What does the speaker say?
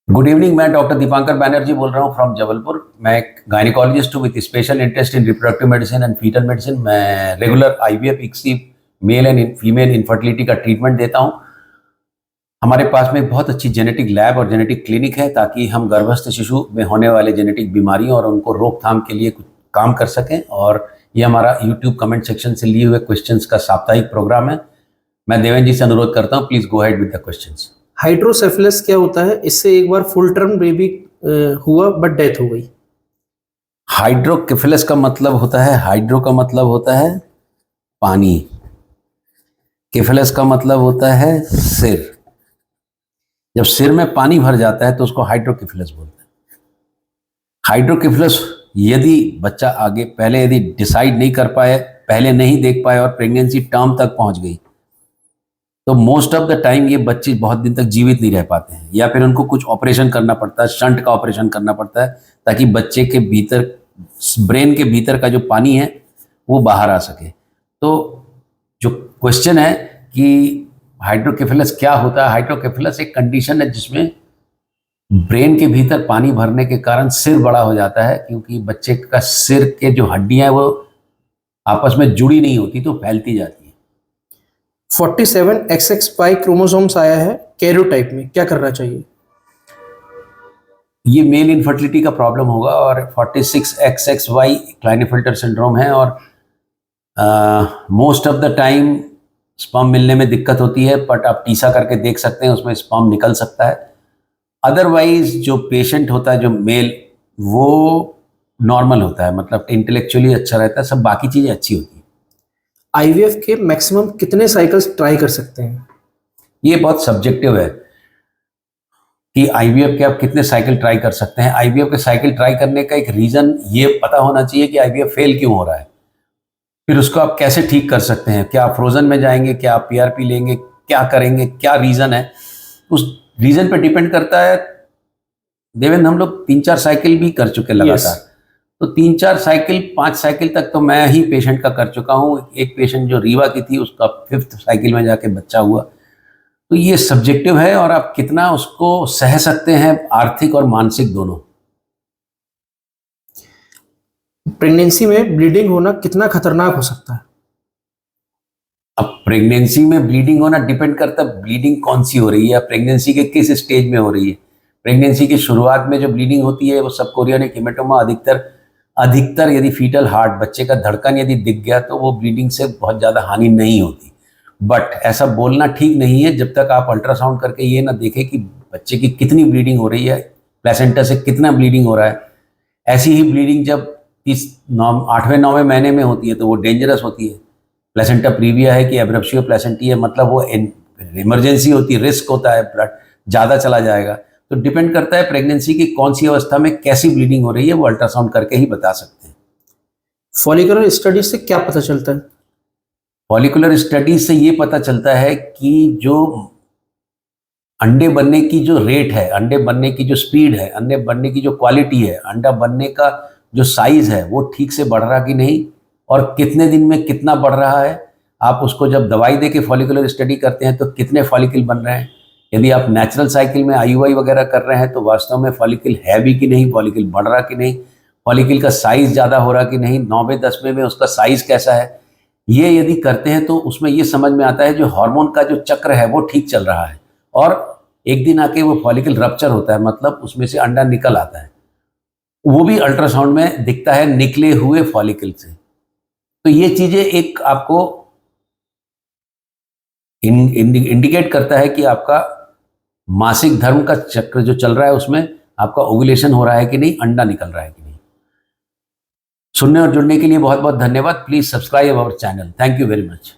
Good evening. मैं doctor Dipankar Banerjee बोल रहा हूँ फ्रॉम जबलपुर। मैं एक गायनिकोलॉजिस्ट हूँ with special interest in reproductive medicine and foetal medicine. मैं regular IVF, ICSI, male and female infertility का ट्रीटमेंट देता हूँ। हमारे पास में बहुत अच्छी जेनेटिक लैब और जेनेटिक क्लिनिक है ताकि हम गर्भस्थ शिशु में होने वाले जेनेटिक बीमारियों और उनको रोकथाम के लिए कुछ काम कर सकें। और ये हमारा यूट्यूब कमेंट सेक्शन से लिए हुए क्वेश्चंस का साप्ताहिक प्रोग्राम है। मैं देवेंद्र जी से अनुरोध करता हूँ, please go ahead with the questions. Hydrocephalus क्या होता है? इससे एक बार फुल टर्म बेबी हुआ बट डेथ हो गई। हाइड्रोकेफेलस का मतलब होता है, हाइड्रो का मतलब होता है पानी, केफेलस का मतलब होता है सिर। जब सिर में पानी भर जाता है तो उसको हाइड्रोकेफेलस बोलते हैं। हाइड्रोकेफेलस यदि बच्चा आगे पहले यदि डिसाइड नहीं कर पाए, पहले नहीं देख पाए और प्रेगनेंसी टर्म तक पहुंच गई तो मोस्ट ऑफ द टाइम ये बच्चे बहुत दिन तक जीवित नहीं रह पाते हैं, या फिर उनको कुछ ऑपरेशन करना पड़ता है, शंट का ऑपरेशन करना पड़ता है ताकि बच्चे के भीतर, ब्रेन के भीतर का जो पानी है वो बाहर आ सके। तो जो क्वेश्चन है कि हाइड्रोकेफेलस क्या होता है, हाइड्रोकेफेलस एक कंडीशन है जिसमें ब्रेन के भीतर पानी भरने के कारण सिर बड़ा हो जाता है, क्योंकि बच्चे का सिर के जो हड्डियां हैं वो आपस में जुड़ी नहीं होती तो फैलती जाती है। 47XXY क्रोमोसोम्स आया है कैरियोटाइप में, क्या करना चाहिए? ये मेल इनफर्टिलिटी का प्रॉब्लम होगा और 46XXY क्लाइनेफिल्टर सिंड्रोम है और most of the time sperm मिलने में दिक्कत होती है, बट आप टीसा करके देख सकते हैं, उसमें स्पर्म निकल सकता है। अदरवाइज जो पेशेंट होता है, जो मेल, वो नॉर्मल होता है, मतलब इंटेलेक्चुअली अच्छा रहता है, सब बाकी चीज़ें अच्छी होती हैं। आईवीएफ के मैक्सिमम कितने साइकिल्स ट्राई कर सकते हैं? ये बहुत सब्जेक्टिव है कि आईवीएफ के आप कितने साइकिल ट्राई कर सकते हैं। आईवीएफ के साइकिल ट्राई करने का एक रीज़न ये पता होना चाहिए कि आईवीएफ फेल क्यों हो रहा है, फिर उसको आप कैसे ठीक कर सकते हैं। क्या आप फ्रोजन में जाएंगे, क्या आप पीआरपी लेंगे, क्या करेंगे, क्या रीज़न है, उस रीज़न पे डिपेंड करता है। देवेंद्र, हम लोग 3-4 साइकिल भी कर चुके लगातार। तो 3-4 साइकिल, 5 साइकिल तक तो मैं ही पेशेंट का कर चुका हूँ। एक पेशेंट जो रीवा की थी, उसका 5th साइकिल में जाके बच्चा हुआ। तो ये सब्जेक्टिव है और आप कितना उसको सह सकते हैं, आर्थिक और मानसिक दोनों। प्रेगनेंसी में ब्लीडिंग होना कितना खतरनाक हो सकता है? अब प्रेगनेंसी में ब्लीडिंग होना डिपेंड करता है ब्लीडिंग कौन सी हो रही है, प्रेगनेंसी के किस स्टेज में हो रही है। प्रेगनेंसी की शुरुआत में जो ब्लीडिंग होती है वो सब कोरियनिक हेमेटोमा, अधिकतर यदि फीटल हार्ट, बच्चे का धड़कन यदि दिख गया तो वो ब्लीडिंग से बहुत ज़्यादा हानि नहीं होती। बट ऐसा बोलना ठीक नहीं है जब तक आप अल्ट्रासाउंड करके ये ना देखें कि बच्चे की कितनी ब्लीडिंग हो रही है, प्लेसेंटा से कितना ब्लीडिंग हो रहा है। ऐसी ही ब्लीडिंग जब 8वें-9वें महीने में होती है तो वो डेंजरस होती है। प्लेसेंटा प्रीविया है कि एब्रप्शियो प्लेसेंटी है, मतलब वो इमरजेंसी होती है, रिस्क होता है, ब्लड ज़्यादा चला जाएगा। तो डिपेंड करता है प्रेगनेंसी की कौन सी अवस्था में कैसी ब्लीडिंग हो रही है, वो अल्ट्रासाउंड करके ही बता सकते हैं। फॉलिकुलर स्टडीज से क्या पता चलता है? फॉलिकुलर स्टडीज से ये पता चलता है कि जो अंडे बनने की जो रेट है, अंडे बनने की जो स्पीड है, अंडे बनने की जो क्वालिटी है, अंडा बनने का जो साइज है वो ठीक से बढ़ रहा कि नहीं और कितने दिन में कितना बढ़ रहा है। आप उसको जब दवाई दे के फॉलिकुलर स्टडी करते हैं तो कितने फॉलिकल बन रहे हैं। यदि आप नेचुरल साइकिल में आईयूआई वगैरह कर रहे हैं तो वास्तव में फॉलिकल है भी कि नहीं, फॉलिकल बढ़ रहा कि नहीं, फॉलिकल का साइज ज़्यादा हो रहा कि नहीं, 9वें-10वें में उसका साइज कैसा है। ये यदि करते हैं तो उसमें ये समझ में आता है जो हार्मोन का जो चक्र है वो ठीक चल रहा है और एक दिन आके वो फॉलिकल रप्चर होता है, मतलब उसमें से अंडा निकल आता है, वो भी अल्ट्रासाउंड में दिखता है निकले हुए फॉलिकल से। तो ये चीज़ें एक आपको इंडिकेट करता है कि आपका मासिक धर्म का चक्र जो चल रहा है उसमें आपका ओव्यूलेशन हो रहा है कि नहीं, अंडा निकल रहा है कि नहीं। सुनने और जुड़ने के लिए बहुत बहुत धन्यवाद। Please subscribe our channel. Thank you very much.